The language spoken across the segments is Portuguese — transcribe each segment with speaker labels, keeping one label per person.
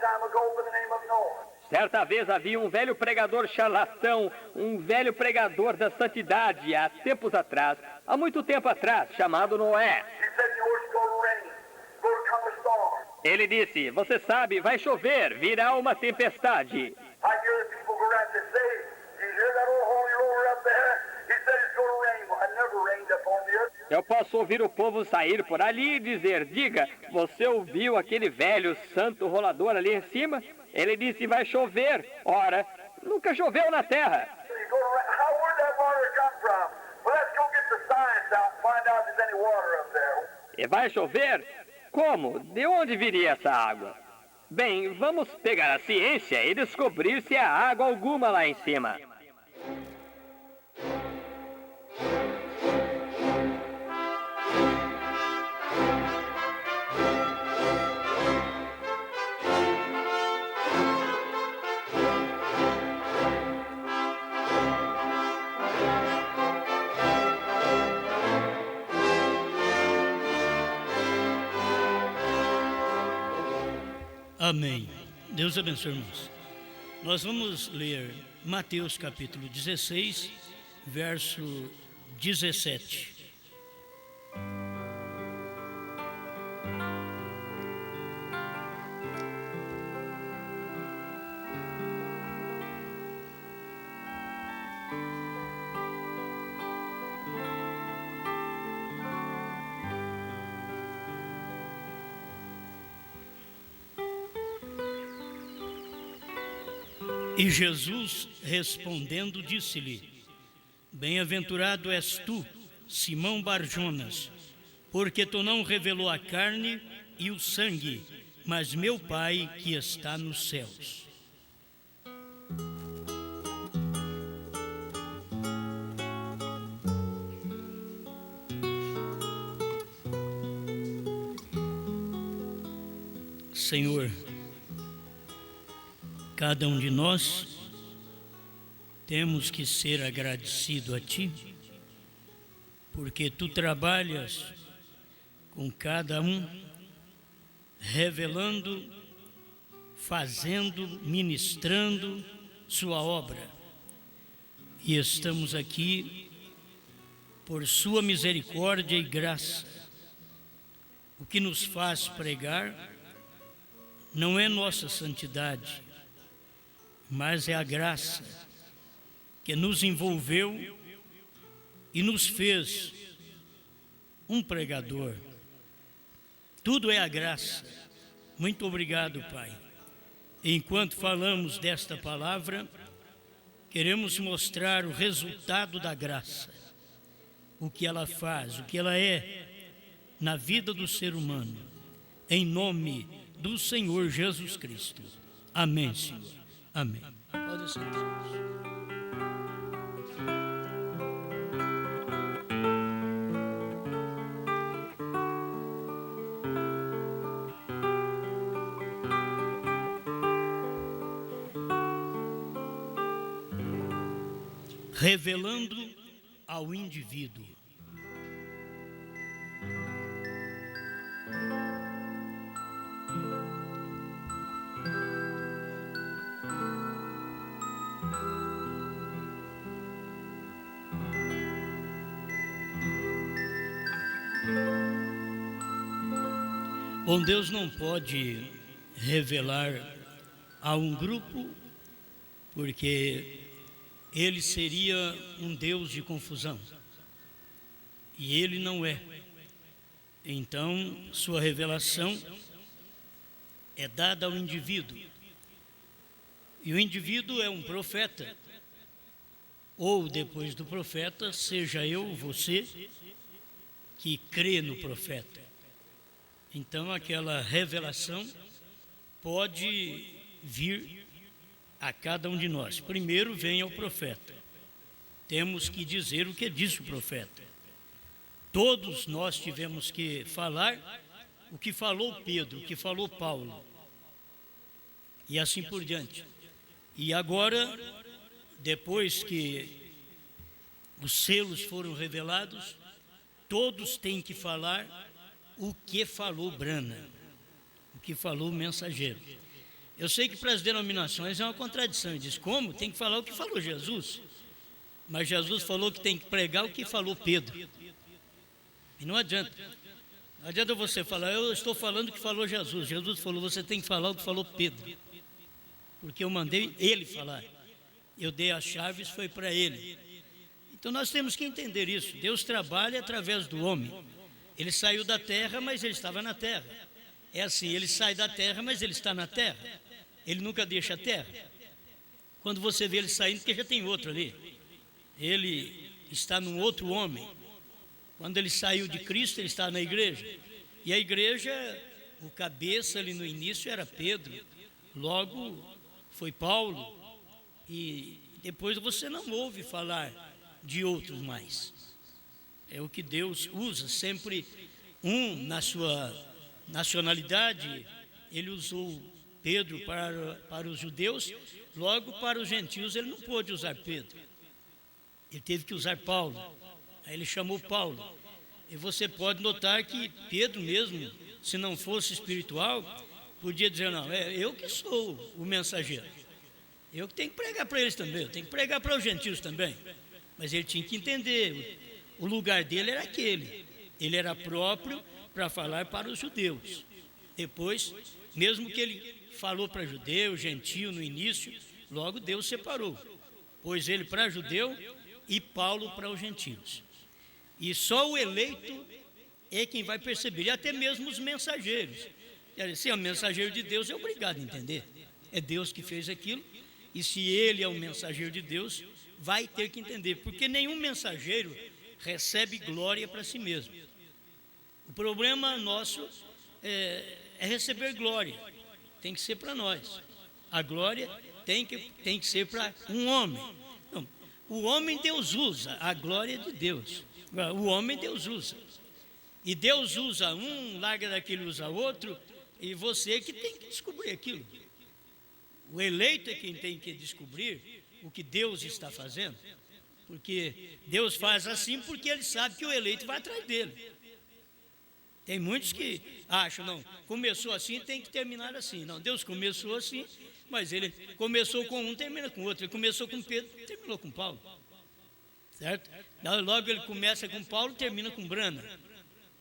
Speaker 1: time ago by the name of Noah.
Speaker 2: Certa vez havia um velho pregador charlatão, um velho pregador da santidade, há tempos atrás, há muito tempo atrás, chamado Noé.
Speaker 1: He said, you know, it's going to rain. It's going to come a storm.
Speaker 2: Ele disse, você sabe, vai chover, virá uma tempestade.
Speaker 1: I hear the people go around and say, you hear that old holy roller up there? He said it's going to rain. Well, it never rained up on the earth.
Speaker 2: Eu posso ouvir o povo sair por ali e dizer, diga, você ouviu aquele velho santo rolador ali em cima? Ele disse, vai chover. Ora, nunca choveu na terra.
Speaker 1: You go around, where'd that water come from? Well, let's go get the science out and find out if there's any water up there.
Speaker 2: E vai chover? Como? De onde viria essa água? Bem, vamos pegar a ciência e descobrir se há água alguma lá em cima.
Speaker 3: Amém. Deus abençoe, irmãos. Nós vamos ler Mateus capítulo 16, verso 17. E Jesus respondendo disse-lhe, bem-aventurado és tu, Simão Barjonas, porque tu não revelou a carne e o sangue, mas meu Pai que está nos céus. Senhor, cada um de nós temos que ser agradecido a Ti, porque Tu trabalhas com cada um, revelando, fazendo, ministrando Sua obra. E estamos aqui por Sua misericórdia e graça. O que nos faz pregar não é nossa santidade, mas é a graça que nos envolveu e nos fez um pregador. Tudo é a graça. Muito obrigado, Pai. Enquanto falamos desta palavra, queremos mostrar o resultado da graça, o que ela faz, o que ela é na vida do ser humano, em nome do Senhor Jesus Cristo. Amém, Senhor. Amém. Pode sentar. Revelando ao indivíduo. Bom, Deus não pode revelar a um grupo, porque Ele seria um Deus de confusão, e Ele não é. Então, sua revelação é dada ao indivíduo, e o indivíduo é um profeta, ou depois do profeta, seja eu, você, que crê no profeta. Então, aquela revelação pode vir a cada um de nós. Primeiro vem ao profeta. Temos que dizer o que disse o profeta. Todos nós tivemos que falar o que falou Pedro, o que falou Paulo. E assim por diante. E agora, depois que os selos foram revelados, todos têm que falar o que falou Brana, o que falou o mensageiro. Eu sei que para as denominações é uma contradição. Ele diz, como? Tem que falar o que falou Jesus. Mas Jesus falou que tem que pregar o que falou Pedro. E não adianta. Não adianta você falar, eu estou falando o que falou Jesus. Jesus falou, você tem que falar o que falou Pedro. Porque eu mandei ele falar. Eu dei as chaves, foi para ele. Então nós temos que entender isso. Deus trabalha através do homem. Ele saiu da terra, mas ele estava na terra. É assim, ele sai da terra, mas ele está na terra. Ele nunca deixa a terra. Quando você vê ele saindo, porque já tem outro ali. Ele está num outro homem. Quando ele saiu de Cristo, ele está na igreja. E a igreja, o cabeça ali no início era Pedro. Logo foi Paulo. E depois você não ouve falar de outros mais. É o que Deus usa, sempre na sua nacionalidade. Ele usou Pedro para os judeus, logo para os gentios ele não pôde usar Pedro. Ele teve que usar Paulo. Aí ele chamou Paulo. E você pode notar que Pedro mesmo, se não fosse espiritual, podia dizer, não, é eu que sou o mensageiro. Eu que tenho que pregar para eles também, eu tenho que pregar para os gentios também. Mas ele tinha que entender, o lugar dele era aquele. Ele era próprio para falar para os judeus. Depois, mesmo que ele falou para judeu, gentio no início, logo Deus separou. Pôs ele para judeu e Paulo para os gentios. E só o eleito é quem vai perceber, e até mesmo os mensageiros. Se é o mensageiro de Deus, é obrigado a entender. É Deus que fez aquilo, e se ele é o mensageiro de Deus, vai ter que entender, porque nenhum mensageiro recebe glória para si mesmo. O problema nosso é receber glória, tem que ser para nós. A glória tem que ser para um homem. Não, o homem Deus usa, a glória é de Deus. O homem Deus usa. E Deus usa um, larga daquele, usa outro, e você que tem que descobrir aquilo. O eleito é quem tem que descobrir o que Deus está fazendo, porque Deus faz assim porque Ele sabe que o eleito vai atrás dele. Tem muitos que acham, não, começou assim, tem que terminar assim. Não, Deus começou assim, mas Ele começou com um, termina com outro. Ele começou com Pedro, terminou com Paulo. Certo? Logo ele começa com Paulo e termina com Brana.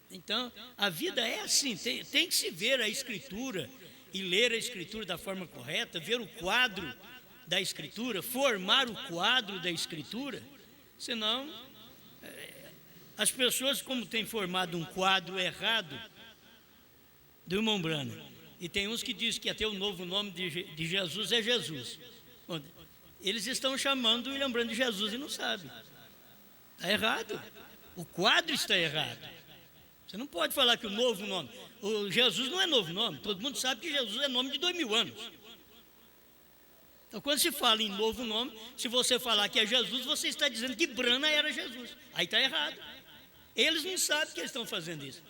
Speaker 3: Então, a vida é assim, tem que se ver a Escritura e ler a Escritura da forma correta, ver o quadro da Escritura, formar o quadro da Escritura, senão as pessoas, como têm formado um quadro errado do irmão Brana, e tem uns que dizem que até o novo nome de Jesus é Jesus. Bom, eles estão chamando e lembrando de Jesus e não sabem. Está errado. O quadro está errado. Você não pode falar que o novo nome... O Jesus não é novo nome. Todo mundo sabe que Jesus é nome de 2000 anos. Então, quando se fala em novo nome, se você falar que é Jesus, você está dizendo que Brana era Jesus. Aí está errado. Eles não sabem que eles estão fazendo isso.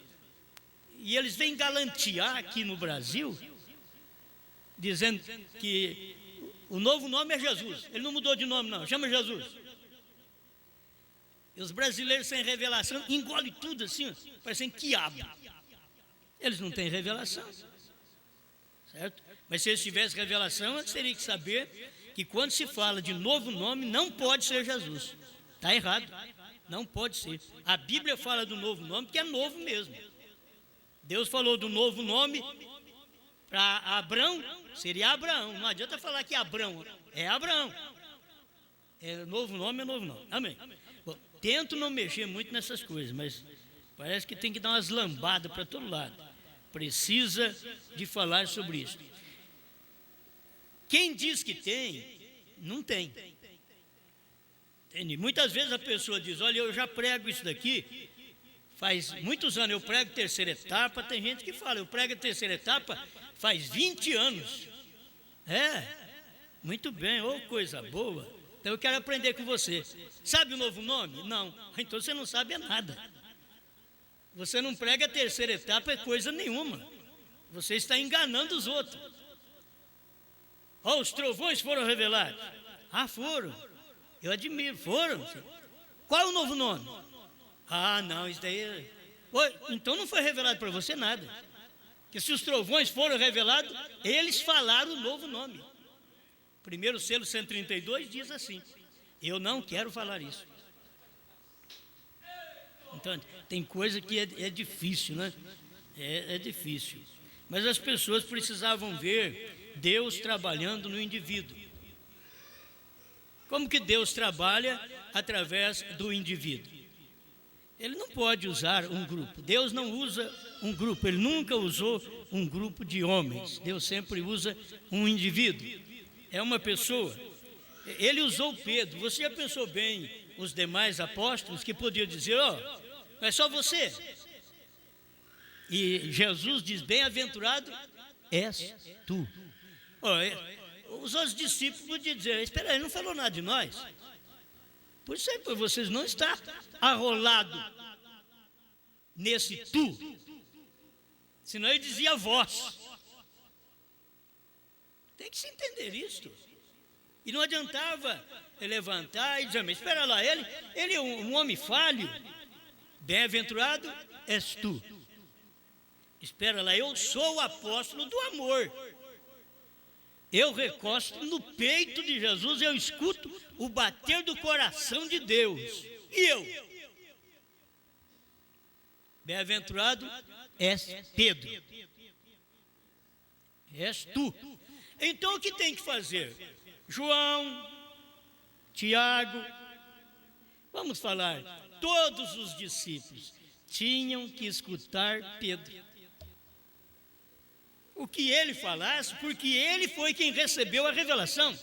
Speaker 3: E eles vêm galantear aqui no Brasil, dizendo que o novo nome é Jesus. Ele não mudou de nome, não. Chama Jesus. E os brasileiros sem revelação engolem tudo assim, parecem quiabo. Eles não têm revelação, certo? Mas se eles tivessem revelação, eles teriam que saber que quando se fala de novo nome, não pode ser Jesus. Está errado, não pode ser. A Bíblia fala do novo nome porque é novo mesmo. Deus falou do novo nome para Abrão, seria Abraão. Não adianta falar que é Abrão, é Abraão. É novo nome, é novo nome. Amém. Bom, tento não mexer muito nessas coisas, mas parece que tem que dar umas lambadas para todo lado. Precisa de falar sobre isso. Quem diz que tem, não tem. Entende? Muitas vezes a pessoa diz, olha, eu já prego isso daqui, faz muitos anos, eu prego terceira etapa. Tem gente que fala, eu prego a terceira etapa faz 20 anos. Muito bem, ô coisa boa. Então eu quero aprender com você. Sabe o novo nome? Não. Então você não sabe nada. Você não prega a terceira etapa, é coisa nenhuma. Você está enganando os outros. Os trovões foram revelados. Foram. Eu admiro, foram. Qual é o novo nome? Não, isso daí... Então não foi revelado para você nada. Que se os trovões foram revelados, eles falaram o novo nome. Primeiro selo 132 diz assim: eu não quero falar isso. Então, tem coisa que é difícil, né? É difícil. Mas as pessoas precisavam ver Deus trabalhando no indivíduo. Como que Deus trabalha através do indivíduo? Ele não pode usar um grupo. Deus não usa um grupo. Ele nunca usou um grupo de homens. Deus sempre usa um indivíduo. É uma pessoa. Ele usou Pedro. Você já pensou bem os demais apóstolos que podiam dizer: ó, é só você. E Jesus diz: bem-aventurado és tu. Os outros discípulos podiam dizer: espera aí, ele não falou nada de nós. Por isso é que vocês não estão arrolados nesse tu. Senão ele dizia vós. Tem que se entender isto. E não adiantava levantar e dizer: mas espera lá, ele é um homem falho. Bem-aventurado és tu. Espera lá, eu sou o apóstolo do amor. Eu recosto no peito de Jesus, eu escuto o bater do coração de Deus. E eu? Bem-aventurado és Pedro. És tu. Então o que tem que fazer? João, Tiago, vamos falar, todos os discípulos tinham que escutar Pedro. O que ele falasse, porque ele foi quem recebeu a revelação.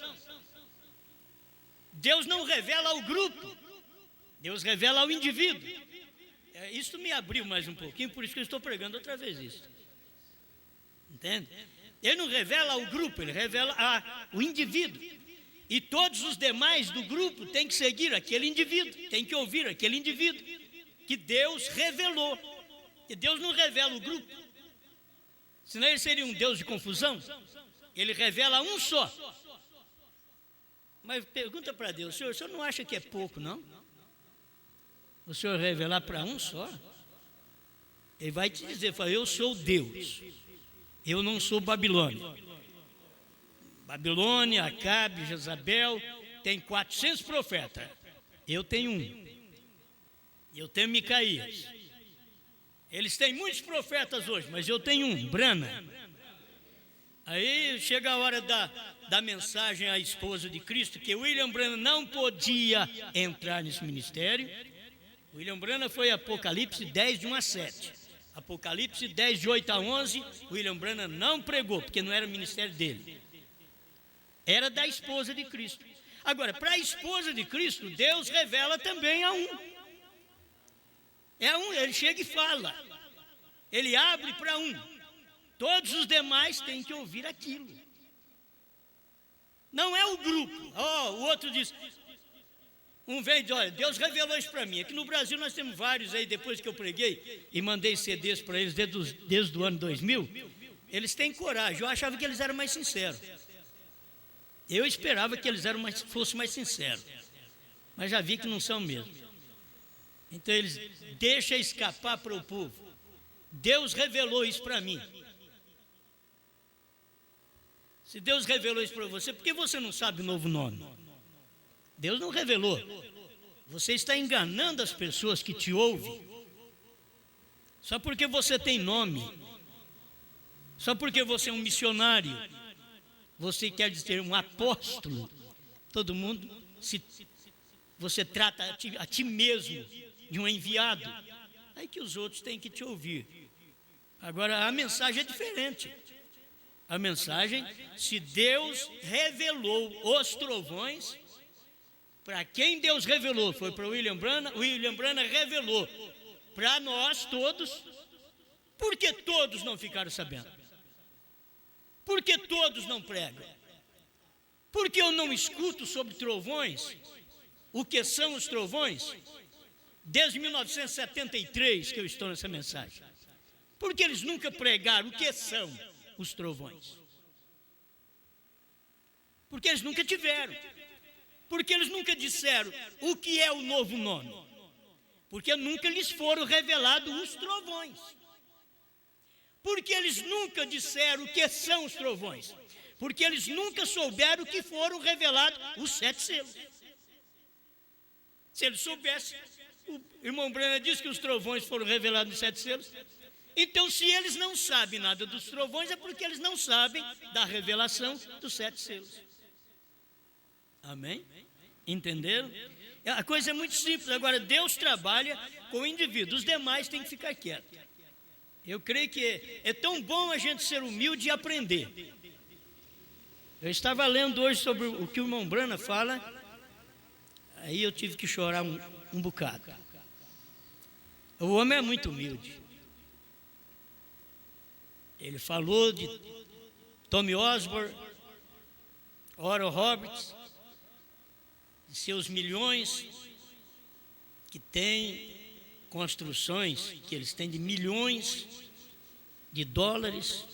Speaker 3: Deus não revela ao grupo, Deus revela ao indivíduo. Isso me abriu mais um pouquinho, por isso que eu estou pregando outra vez isso. Entende? Ele não revela ao grupo, ele revela ao indivíduo. E todos os demais do grupo têm que seguir aquele indivíduo, têm que ouvir aquele indivíduo que Deus revelou. E Deus não revela o grupo. Senão ele seria um Deus de confusão. Ele revela um só. Mas pergunta para Deus: o senhor não acha que é pouco, não? O senhor revelar para um só? Ele vai te dizer: eu sou Deus, eu não sou Babilônia. Babilônia, Acabe, Jezabel tem 400 profetas. Eu tenho um. Eu tenho Micaías. Eles têm muitos profetas hoje, mas eu tenho um, Brana. Aí chega a hora da mensagem à esposa de Cristo, que William Branham não podia entrar nesse ministério. William Branham foi Apocalipse 10, de 1 a 7. Apocalipse 10, de 8 a 11, William Branham não pregou, porque não era o ministério dele. Era da esposa de Cristo. Agora, para a esposa de Cristo, Deus revela também a um. Ele chega e fala. Ele abre para um. Todos os demais têm que ouvir aquilo. Não é o grupo. O outro diz. Um vem e diz: olha, Deus revelou isso para mim. Aqui no Brasil nós temos vários aí, depois que eu preguei e mandei CDs para eles desde o ano 2000. Eles têm coragem. Eu achava que eles eram mais sinceros. Eu esperava que eles fossem mais sinceros. Mas já vi que não são mesmo. Então eles deixam escapar para o povo. Deus revelou isso para mim. Se Deus revelou isso para você, por que você não sabe o novo nome? Deus não revelou. Você está enganando as pessoas que te ouvem. Só porque você tem nome. Só porque você é um missionário. Você quer dizer um apóstolo. Todo mundo você trata a ti mesmo de um enviado. Aí que os outros têm que te ouvir. Agora, a mensagem é diferente. A mensagem, se Deus revelou os trovões, para quem Deus revelou? Foi para William Branham. William Branham revelou para nós todos. Por que todos não ficaram sabendo? Por que todos não pregam? Por que eu não escuto sobre trovões? O que são os trovões? Desde 1973 que eu estou nessa mensagem. Porque eles nunca pregaram o que são os trovões. Porque eles nunca tiveram. Porque eles nunca disseram o que é o novo nome. Porque nunca lhes foram revelados os trovões. Porque eles nunca disseram o que são os trovões. Porque eles nunca souberam que foram revelados os 7 selos. Se eles soubessem, o irmão Branham disse que os trovões foram revelados nos 7 selos. Então, se eles não sabem nada dos trovões, é porque eles não sabem da revelação dos 7 selos. Amém? Entenderam? A coisa é muito simples. Agora, Deus trabalha com o indivíduo, os demais têm que ficar quietos. Eu creio que é tão bom a gente ser humilde e aprender. Eu estava lendo hoje sobre o que o irmão Branham fala, aí eu tive que chorar um bocado. O homem é muito humilde. Ele falou de Tommy Osborne, Oral Roberts, de seus milhões, que tem construções, que eles têm de milhões de dólares,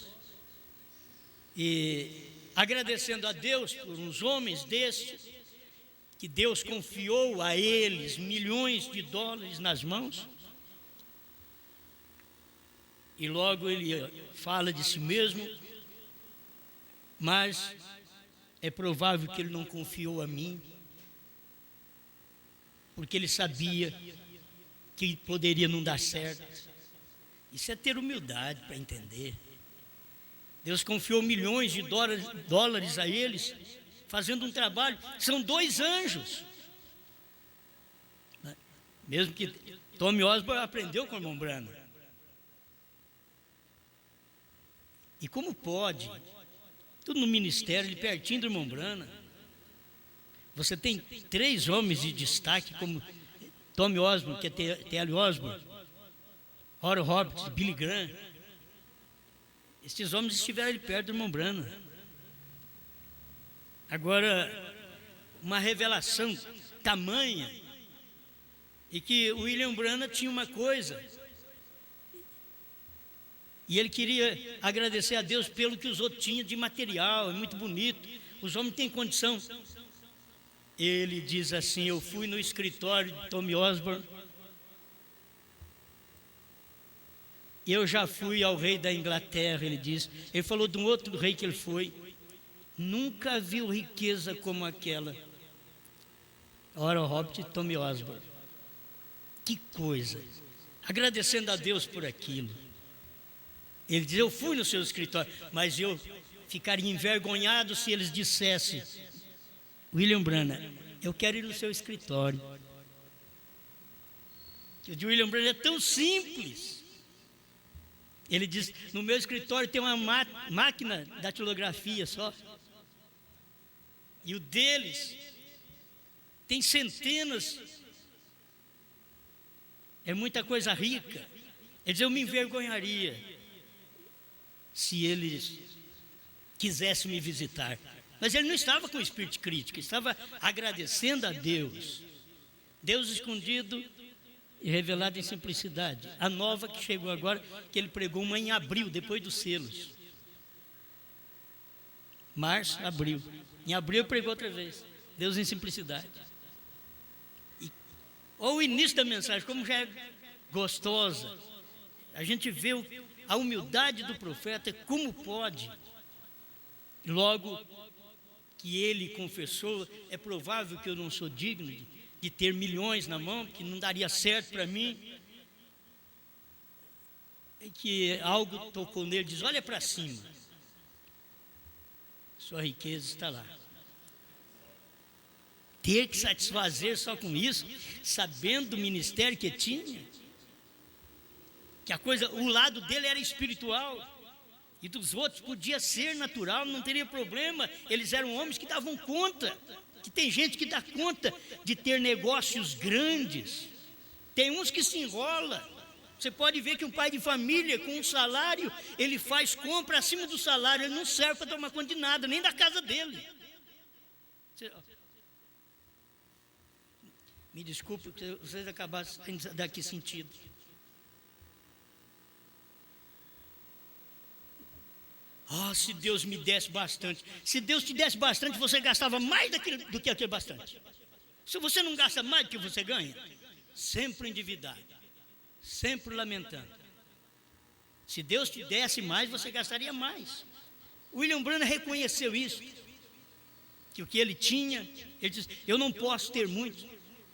Speaker 3: e agradecendo a Deus por uns homens desses, que Deus confiou a eles milhões de dólares nas mãos, e logo ele fala de si mesmo, mas é provável que ele não confiou a mim, porque ele sabia que poderia não dar certo. Isso é ter humildade para entender. Deus confiou milhões de dólares a eles, fazendo um trabalho. São 2 anjos. Mesmo que Tommy Osborne aprendeu com o irmão Branham. E como pode? Tudo no ministério, ele pertinho do irmão Branham. Você tem 3 homens de destaque, como Tommy Osborne, que é T.L. Osborne, Oral Roberts, Billy Graham. Esses homens estiveram ali perto do irmão Branham. Agora, uma revelação tamanha, e que o William Branham tinha uma coisa, e ele queria agradecer a Deus pelo que os outros tinham de material, é muito bonito, os homens têm condição. Ele diz assim: eu fui no escritório de Tommy Osborne, eu já fui ao rei da Inglaterra, ele diz. Ele falou de um outro rei que ele foi, nunca viu riqueza como aquela. Oral Roberts e Tommy Osborne. Que coisa! Agradecendo a Deus por aquilo. Ele diz: eu fui no seu escritório, mas eu ficaria envergonhado se eles dissessem: William Branham, eu quero ir no seu escritório. O de William Branham é tão simples. Ele diz: no meu escritório tem uma máquina da datilografia só. E o deles tem centenas. É muita coisa rica. Ele diz: eu me envergonharia se eles quisessem me visitar. Mas ele não estava com espírito de crítica, estava agradecendo a Deus. Deus escondido e revelado em simplicidade. A nova que chegou agora, que ele pregou uma em abril, depois dos selos. Março, abril. Em abril pregou outra vez. Deus em simplicidade. Olha o início da mensagem, como já é gostosa. A gente vê a humildade do profeta, como pode. Logo que ele confessou, é provável que eu não sou digno de ter milhões na mão, que não daria certo para mim. E que algo tocou nele, diz: olha para cima, sua riqueza está lá. Ter que satisfazer só com isso, sabendo do ministério que tinha, que a coisa, o lado dele era espiritual, e dos outros podia ser natural, não teria problema. Eles eram homens que davam conta, que tem gente que dá conta de ter negócios grandes. Tem uns que se enrola. Você pode ver que um pai de família com um salário, ele faz compra acima do salário, ele não serve para tomar conta de nada, nem da casa dele. Me desculpe, vocês acabaram saindo daqui sentido. Se Deus me desse bastante. Se Deus te desse bastante, você gastava mais do que aquele bastante. Se você não gasta mais do que você ganha, sempre endividado, sempre lamentando. Se Deus te desse mais, você gastaria mais. William Branham reconheceu isso, que o que ele tinha, ele disse, eu não posso ter muito,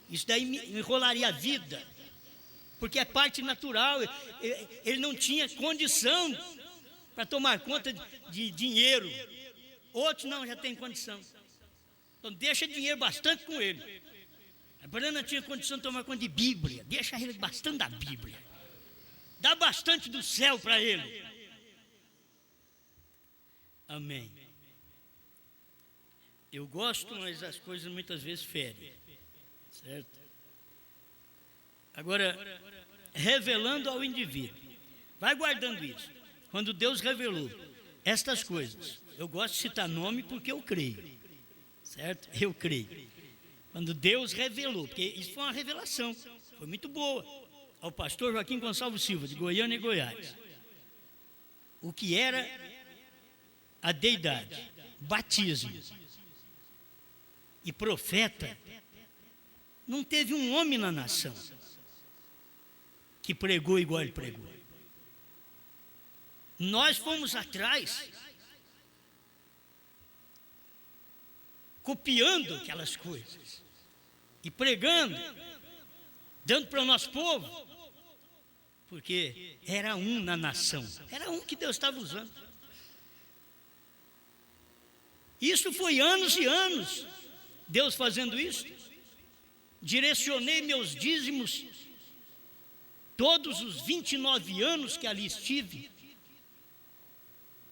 Speaker 3: isso daí me enrolaria a vida, porque é parte natural, ele não tinha condição para tomar conta de dinheiro, outros não, já tem condição, então deixa dinheiro bastante com ele. A Branham tinha condição de tomar conta de Bíblia, deixa ele bastante da Bíblia, dá bastante do céu para ele. Amém. Eu gosto, mas as coisas muitas vezes ferem, certo? Agora, revelando ao indivíduo, vai guardando isso. Quando Deus revelou estas coisas, eu gosto de citar nome porque eu creio, certo? Eu creio. Quando Deus revelou, porque isso foi uma revelação, foi muito boa, ao pastor Joaquim Gonçalves Silva, de Goiânia e Goiás, o que era a deidade, batismo e profeta, não teve um homem na nação que pregou igual ele pregou. Nós fomos atrás, copiando aquelas coisas e pregando, dando para o nosso povo, porque era um na nação, era um que Deus estava usando. Isso foi anos e anos, Deus fazendo isso. Direcionei meus dízimos, todos os 29 anos que ali estive,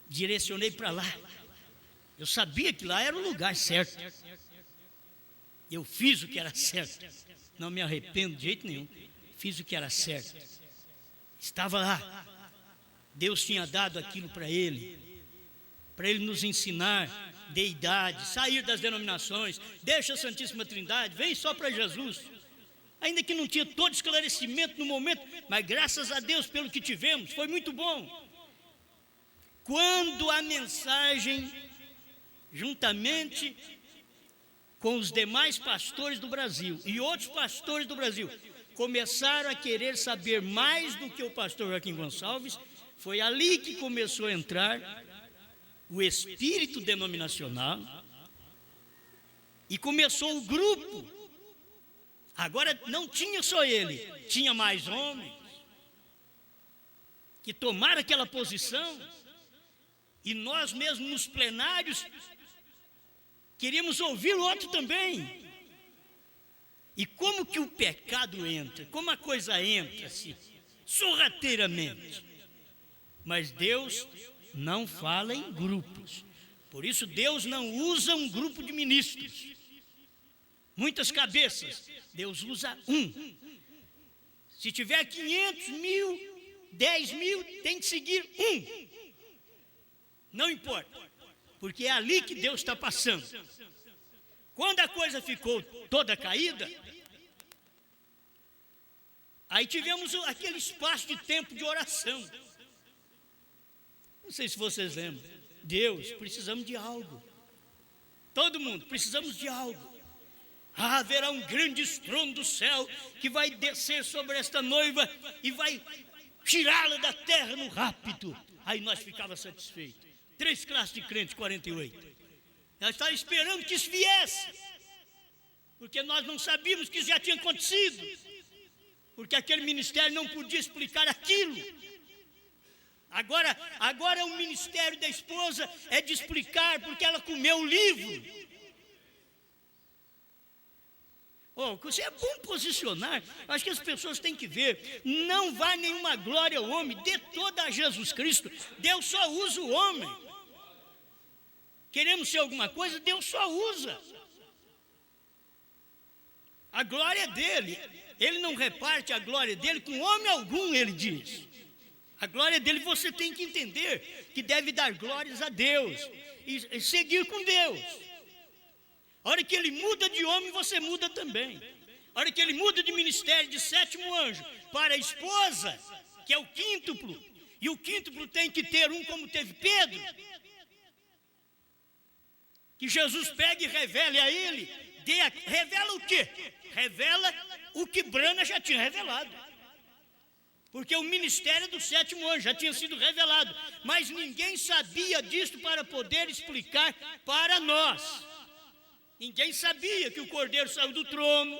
Speaker 3: direcionei para lá. Eu sabia que lá era o lugar certo. Eu fiz o que era certo. Não me arrependo de jeito nenhum. Fiz o que era certo. Estava lá. Deus tinha dado aquilo para ele nos ensinar deidade, sair das denominações, deixa a Santíssima Trindade, vem só para Jesus. Ainda que não tinha todo esclarecimento no momento, mas graças a Deus pelo que tivemos, foi muito bom. Quando a mensagem, juntamente com os demais pastores do Brasil e outros pastores do Brasil, começaram a querer saber mais do que o pastor Joaquim Gonçalves, foi ali que começou a entrar o espírito denominacional e começou o grupo. Agora não tinha só ele, tinha mais homens que tomaram aquela posição, e nós mesmos nos plenários queríamos ouvir o outro também. E como que o pecado entra, como a coisa entra assim, sorrateiramente. Mas Deus não fala em grupos, por isso Deus não usa um grupo de ministros, muitas cabeças, Deus usa um. Se tiver 500 mil, 10 mil, tem que seguir um, não importa, porque é ali que Deus está passando. Quando a coisa ficou toda caída, aí tivemos aquele espaço de tempo de oração. Não sei se vocês lembram. Deus, precisamos de algo. Todo mundo, precisamos de algo. Haverá um grande estrondo do céu que vai descer sobre esta noiva e vai tirá-la da terra no rápido. Aí nós ficávamos satisfeitos. 3 classes de crentes, 48. Nós estávamos esperando que isso viesse, porque nós não sabíamos que isso já tinha acontecido, porque aquele ministério não podia explicar aquilo. Agora o ministério da esposa é de explicar porque ela comeu o livro. Você é bom posicionar. Acho que as pessoas têm que ver. Não vai nenhuma glória ao homem, dê toda a Jesus Cristo. Deus só usa o homem. Queremos ser alguma coisa, Deus só usa. A glória é dele. Ele não reparte a glória dele com homem algum, ele diz. A glória dele, você tem que entender que deve dar glórias a Deus e seguir com Deus. A hora que ele muda de homem, você muda também. A hora que ele muda de ministério de 7º anjo para a esposa, que é o quíntuplo, e o quíntuplo tem que ter um como teve Pedro, que Jesus pega e revele a ele, revela o quê? Revela o que Branham já tinha revelado. Porque o ministério do sétimo anjo já tinha sido revelado, mas ninguém sabia disto para poder explicar para nós. Ninguém sabia que o Cordeiro saiu do trono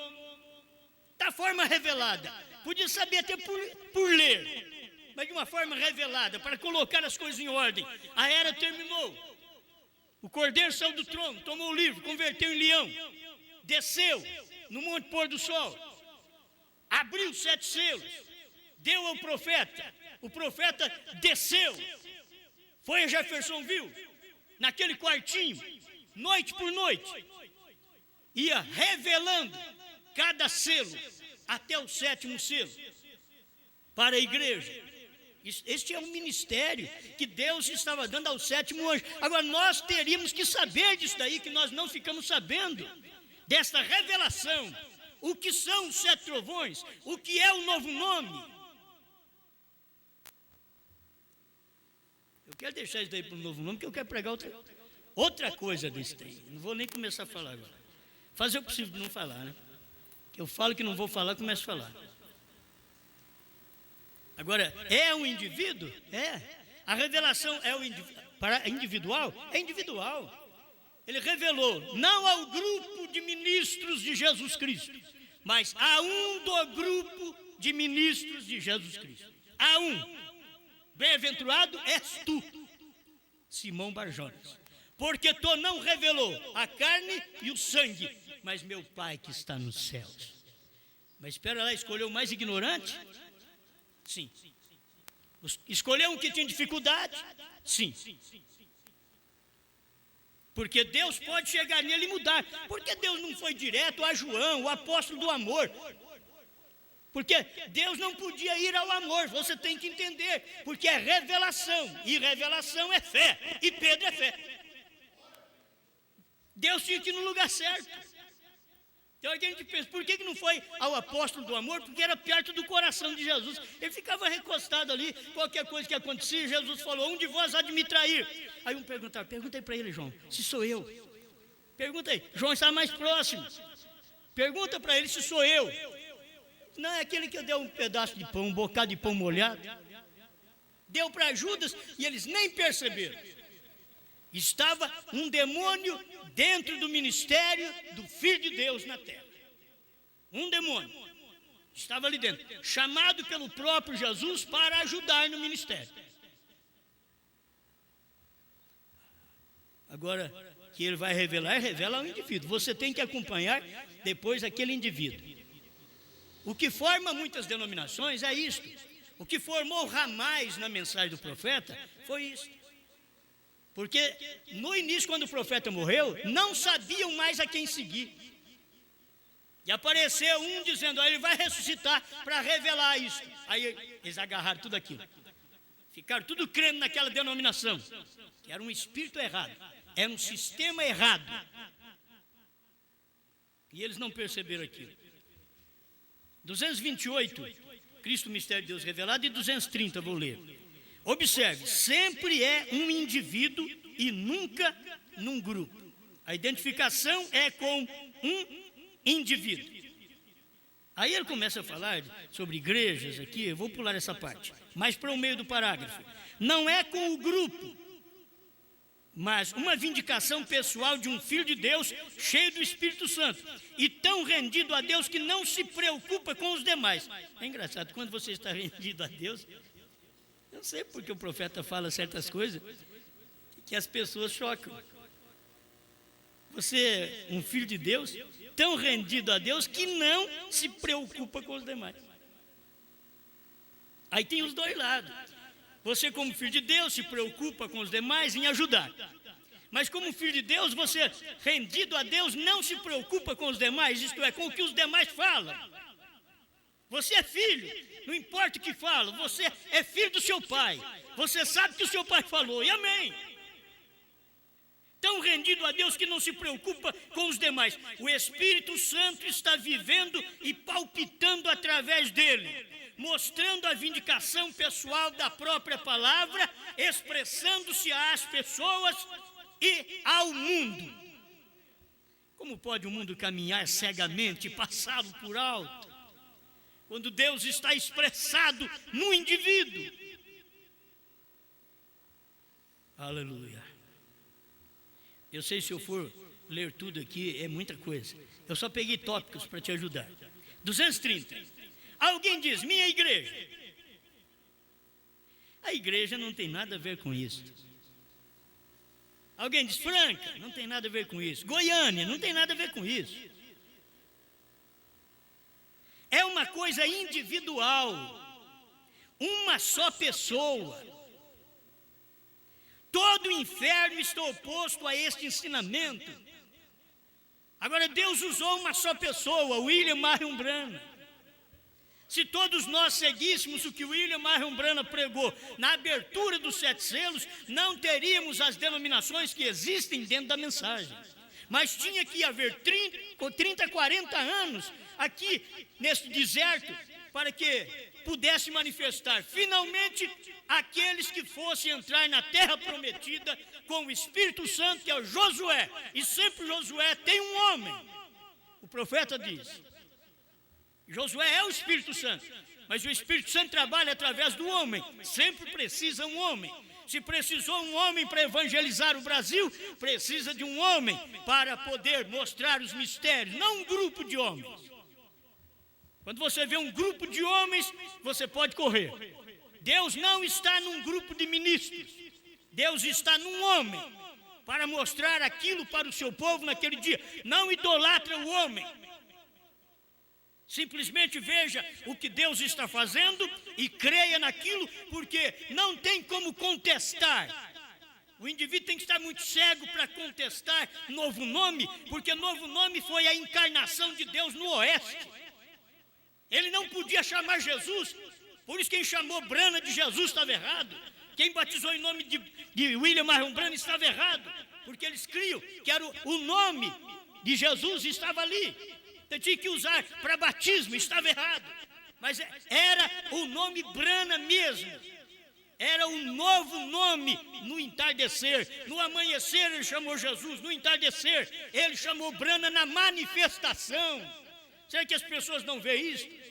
Speaker 3: da forma revelada. Podia saber até por ler, mas de uma forma revelada, para colocar as coisas em ordem. A era terminou. O Cordeiro saiu do trono, tomou o livro, converteu em leão, desceu no Monte Pôr do Sol, abriu 7 selos, deu ao profeta, o profeta desceu, foi a Jeffersonville, naquele quartinho, noite por noite, ia revelando cada selo, até o 7º selo, para a igreja. Este é o ministério que Deus estava dando ao 7º anjo. Agora nós teríamos que saber disso daí, que nós não ficamos sabendo, desta revelação. O que são os 7 trovões? O que é o novo nome? Eu quero deixar isso daí para o novo nome, porque eu quero pregar outra coisa desse daí. Não vou nem começar a falar agora. Fazer o possível de não falar, né? Eu falo que não vou falar, começo a falar. Agora, é um indivíduo? É. A revelação é para individual? É individual. Ele revelou não ao grupo de ministros de Jesus Cristo, mas a um do grupo de ministros de Jesus Cristo. A um. Bem-aventurado és tu, Simão Barjonas, porque tu não revelou a carne e o sangue, mas meu Pai que está nos céus. Mas espera lá, escolheu o mais ignorante? Sim. Escolheu um que tinha dificuldade? Sim. Porque Deus pode chegar nele e mudar. Porque Deus não foi direto a João, o apóstolo do amor? Porque Deus não podia ir ao amor, você tem que entender. Porque é revelação, e revelação é fé, e Pedro é fé. Deus tinha que ir no lugar certo. Então a gente pensa, por que não foi ao apóstolo do amor? Porque era perto do coração de Jesus. Ele ficava recostado ali, qualquer coisa que acontecia, Jesus falou, um de vós há de me trair. Aí um perguntava, pergunta aí para ele, João, se sou eu. Pergunta aí, João está mais próximo. Pergunta para ele se sou eu. Não, é aquele que deu um pedaço de pão, um bocado de pão molhado. Deu para Judas e eles nem perceberam. Estava um demônio dentro do ministério do Filho de Deus na terra. Um demônio estava ali dentro, chamado pelo próprio Jesus para ajudar no ministério. Agora, que ele vai revelar, revela ao indivíduo. Você tem que acompanhar depois aquele indivíduo. O que forma muitas denominações é isto. O que formou ramais na mensagem do profeta foi isso. Porque no início, quando o profeta morreu, não sabiam mais a quem seguir. E apareceu um dizendo, ele vai ressuscitar para revelar isso. Aí eles agarraram tudo aquilo. Ficaram tudo crendo naquela denominação. Que era um espírito errado. Era um sistema errado. E eles não perceberam aquilo. 228, Cristo, Mistério de Deus Revelado, e 230, vou ler. Observe, sempre é um indivíduo e nunca num grupo. A identificação é com um indivíduo. Aí ele começa a falar sobre igrejas aqui, eu vou pular essa parte, mas para o meio do parágrafo. Não é com o grupo, mas uma vindicação pessoal de um filho de Deus cheio do Espírito Santo e tão rendido a Deus que não se preocupa com os demais. É engraçado, quando você está rendido a Deus, eu não sei porque o profeta fala certas coisas que as pessoas chocam. Você é um filho de Deus, tão rendido a Deus que não se preocupa com os demais. Aí tem os dois lados. Você, como filho de Deus, se preocupa com os demais em ajudar. Mas como filho de Deus, você, rendido a Deus, não se preocupa com os demais, isto é, com o que os demais falam. Você é filho, não importa o que falam, você é filho do seu pai. Você sabe o que o seu pai falou, e amém. Tão rendido a Deus que não se preocupa com os demais. O Espírito Santo está vivendo e palpitando através dele, mostrando a vindicação pessoal da própria palavra, expressando-se às pessoas e ao mundo. Como pode o mundo caminhar cegamente e passá-lo por alto? quando Deus está expressado no indivíduo. Aleluia. Eu sei, se eu for ler tudo aqui, é muita coisa. Eu só peguei tópicos para te ajudar. 230. Alguém diz, minha igreja. A igreja não tem nada a ver com isso. Alguém diz, Franca, não tem nada a ver com isso. Goiânia, não tem nada a ver com isso. É uma coisa individual. Uma só pessoa. Todo o inferno está oposto a este ensinamento. Agora, Deus usou uma só pessoa, William Marion Branham. Se todos nós seguíssemos o que William Marion Branham pregou na abertura dos 7 selos, não teríamos as denominações que existem dentro da mensagem. Mas tinha que haver 30, 40 anos aqui nesse deserto para que pudesse manifestar finalmente aqueles que fossem entrar na terra prometida com o Espírito Santo, que é o Josué. E sempre Josué tem um homem. O profeta diz, Josué é o Espírito Santo, mas o Espírito Santo trabalha através do homem. Sempre precisa um homem. Se precisou um homem para evangelizar o Brasil, precisa de um homem para poder mostrar os mistérios, não um grupo de homens. Quando você vê um grupo de homens, você pode correr. Deus não está num grupo de ministros. Deus está num homem para mostrar aquilo para o seu povo naquele dia. Não idolatra o homem. Simplesmente veja o que Deus está fazendo e creia naquilo, porque não tem como contestar. O indivíduo tem que estar muito cego para contestar novo nome, porque novo nome foi a encarnação de Deus no oeste. Ele não podia chamar Jesus, por isso quem chamou Branham de Jesus estava errado. Quem batizou em nome de William Marion Branham estava errado, porque eles criam que era o nome de Jesus estava ali. Então tinha que usar para batismo, estava errado. Mas era o nome Branham mesmo. Era um novo nome no entardecer. No amanhecer ele chamou Jesus, no entardecer ele chamou Branham na manifestação. Será que as pessoas não veem isso?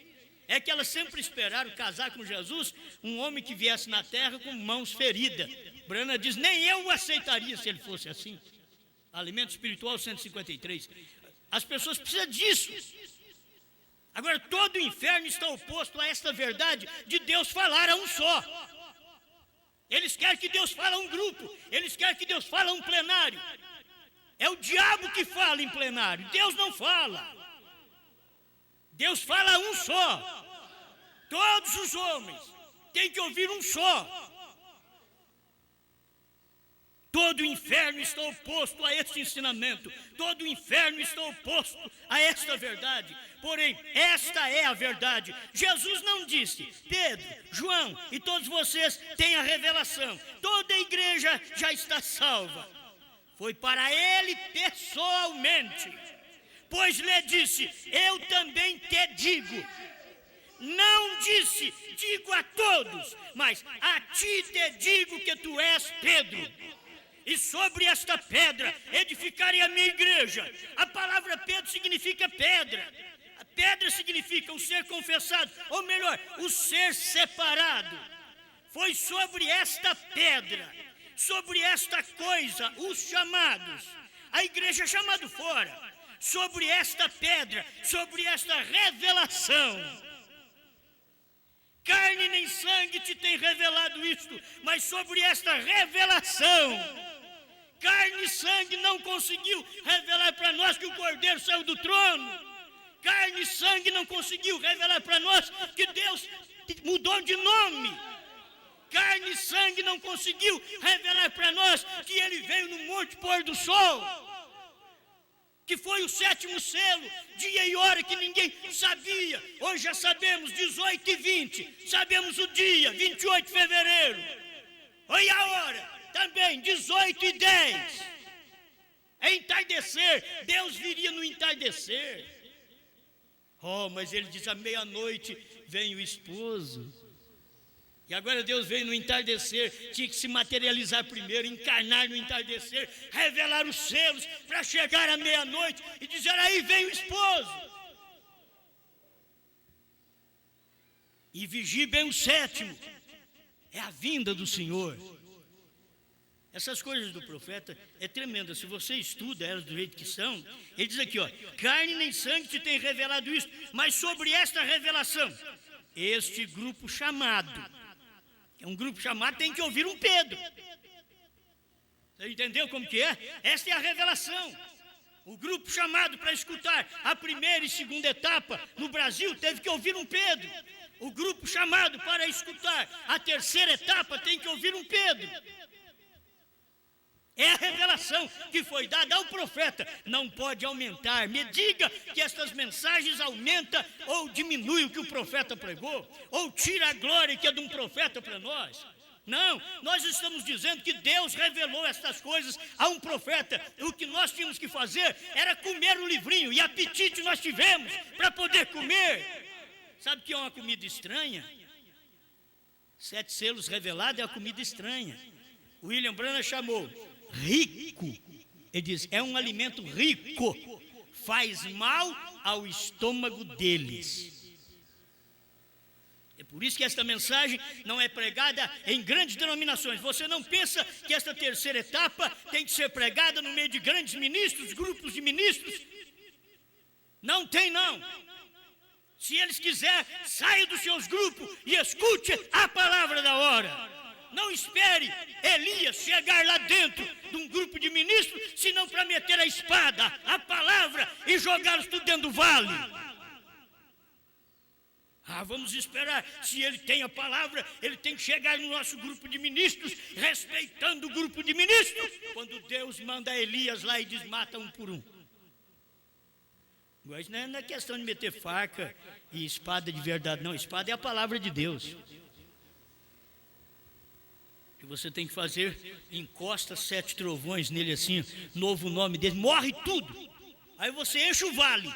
Speaker 3: É que elas sempre esperaram casar com Jesus, um homem que viesse na terra com mãos feridas. Branham diz, nem eu o aceitaria se ele fosse assim. Alimento Espiritual 153. As pessoas precisam disso. Agora, todo o inferno está oposto a esta verdade de Deus falar a um só. Eles querem que Deus fale a um grupo. Eles querem que Deus fale a um plenário. É o diabo que fala em plenário. Deus não fala. Deus fala a um só. Todos os homens têm que ouvir um só. Todo o inferno está oposto a este ensinamento. Todo o inferno está oposto a esta verdade. Porém, esta é a verdade. Jesus não disse, Pedro, João e todos vocês têm a revelação. Toda a igreja já está salva. Foi para ele pessoalmente. Pois lhe disse, eu também te digo. Não disse, digo a todos, mas a ti te digo que tu és Pedro. E sobre esta pedra edificarei a minha igreja. A palavra Pedro significa pedra. A pedra significa o ser confessado, ou melhor, o ser separado. Foi sobre esta pedra, sobre esta coisa, os chamados, a igreja chamado fora, sobre esta pedra, sobre esta revelação. Carne nem sangue te tem revelado isto, mas sobre esta revelação. Carne e sangue não conseguiu revelar para nós que o Cordeiro saiu do trono. Carne e sangue não conseguiu revelar para nós que Deus mudou de nome. Carne e sangue não conseguiu revelar para nós que Ele veio no monte pôr do sol. Que foi o 7º selo, dia e hora que ninguém sabia. Hoje já sabemos, 18 e 20. Sabemos o dia, 28 de fevereiro. Olha a hora. Também, 18 e 10. É entardecer. Deus viria no entardecer. Oh, mas ele diz, à meia-noite vem o esposo. E agora Deus veio no entardecer. Tinha que se materializar primeiro, encarnar no entardecer, revelar os selos, para chegar à meia-noite e dizer, aí vem o esposo. E vigie bem o sétimo, é a vinda do Senhor. Essas coisas do profeta é tremenda. Se você estuda elas do jeito que são, ele diz aqui, ó, carne nem sangue te tem revelado isso, mas sobre esta revelação, este grupo chamado, é um grupo chamado, tem que ouvir um Pedro. Você entendeu como que é? Esta é a revelação. O grupo chamado para escutar a primeira e segunda etapa no Brasil teve que ouvir um Pedro. O grupo chamado para escutar a terceira etapa tem que ouvir um Pedro. É a revelação que foi dada ao profeta. Não pode aumentar. Me diga que estas mensagens aumentam ou diminuem o que o profeta pregou, ou tira a glória que é de um profeta para nós. Não, nós estamos dizendo que Deus revelou estas coisas a um profeta. O que nós tínhamos que fazer era comer o livrinho, e apetite nós tivemos para poder comer. Sabe o que é uma comida estranha? 7 selos revelados é uma comida estranha. William Branham chamou rico. Ele diz, é um alimento rico, faz mal ao estômago deles. É por isso que esta mensagem não é pregada em grandes denominações. Você não pensa que esta terceira etapa tem que ser pregada no meio de grandes ministros, grupos de ministros? Não tem, não. Se eles quiserem, saia dos seus grupos e escute a palavra da hora. Não espere Elias chegar lá dentro de um grupo de ministros, senão para meter a espada, a palavra e jogá-los tudo dentro do vale. Vamos esperar. Se ele tem a palavra, ele tem que chegar no nosso grupo de ministros, respeitando o grupo de ministros. Quando Deus manda Elias lá e diz, mata um por um. Mas não é questão de meter faca e espada de verdade, não. Espada é a palavra de Deus. Que você tem que fazer, encosta 7 trovões nele assim, novo nome dele, morre tudo. Aí você enche o vale.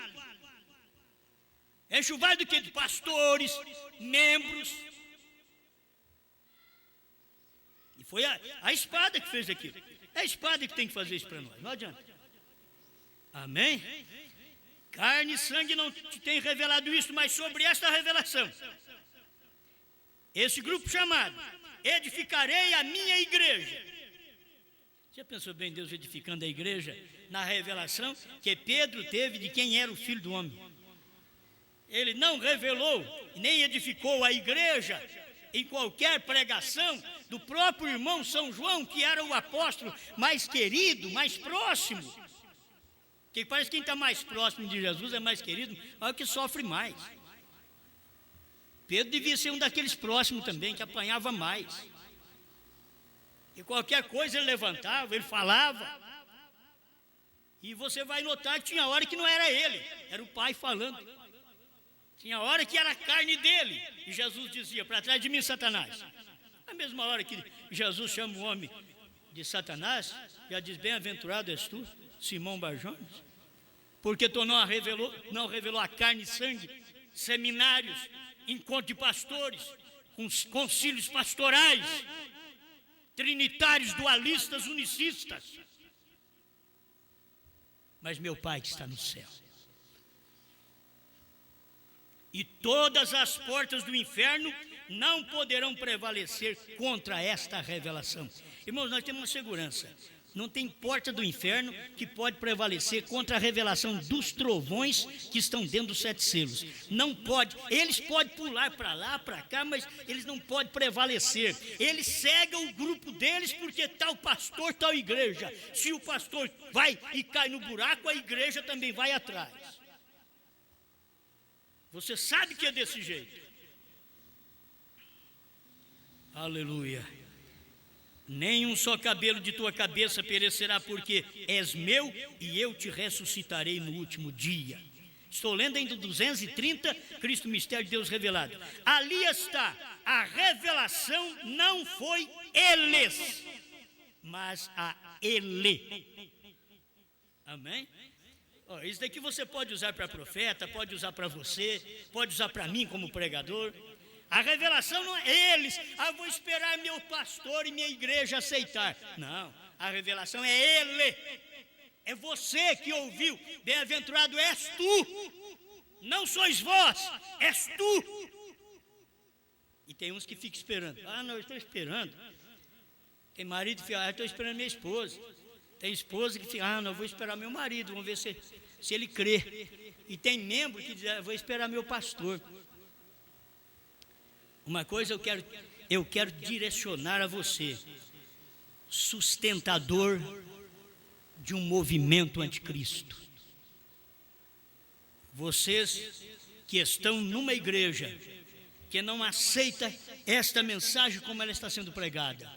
Speaker 3: Enche o vale do quê? De pastores, membros. E foi a espada que fez aquilo. É a espada que tem que fazer isso para nós, não adianta. Amém? Carne e sangue não te tem revelado isso, mas sobre esta revelação, esse grupo chamado, edificarei a minha igreja. Já pensou bem Deus edificando a igreja? Na revelação que Pedro teve de quem era o Filho do Homem. Ele não revelou, nem edificou a igreja em qualquer pregação do próprio irmão São João, que era o apóstolo mais querido, mais próximo. Que parece que quem está mais próximo de Jesus é mais querido, é o que sofre mais. Pedro devia ser um daqueles próximos também, que apanhava mais. E qualquer coisa ele levantava, ele falava. E você vai notar que tinha hora que não era ele, era o Pai falando. Tinha hora que era a carne dele. E Jesus dizia, para trás de mim, Satanás. Na mesma hora que Jesus chama o homem de Satanás, já diz, bem-aventurado és tu, Simão Barjones, porque tu não revelou a carne e sangue, seminários, encontro de pastores, concílios pastorais, trinitários, dualistas, unicistas. Mas meu Pai que está no céu. E todas as portas do inferno não poderão prevalecer contra esta revelação. Irmãos, nós temos uma segurança. Não tem porta do inferno que pode prevalecer contra a revelação dos trovões que estão dentro dos 7 selos. Não pode. Eles podem pular para lá, para cá, mas eles não podem prevalecer. Eles cegam o grupo deles porque tal pastor, tal igreja. Se o pastor vai e cai no buraco, a igreja também vai atrás. Você sabe que é desse jeito. Aleluia. Nem um só cabelo de tua cabeça perecerá, porque és meu e eu te ressuscitarei no último dia. Estou lendo ainda 230, Cristo, mistério de Deus revelado. Ali está, a revelação não foi eles, mas a ele. Amém? Isso daqui você pode usar para profeta, pode usar para você, pode usar para mim como pregador. A revelação não é eles. Vou esperar meu pastor e minha igreja aceitar. Não, a revelação é ele. É você que ouviu. Bem-aventurado és tu. Não sois vós, és tu. tem uns que ficam esperando. Ah, não, eu estou esperando. Tem marido que fica, eu estou esperando minha esposa. Tem esposa que fica, ah, não, eu vou esperar meu marido, vamos ver se ele crê. E tem membro que diz, eu vou esperar meu pastor. Uma coisa eu quero direcionar a você, sustentador de um movimento anticristo. Vocês que estão numa igreja que não aceita esta mensagem como ela está sendo pregada,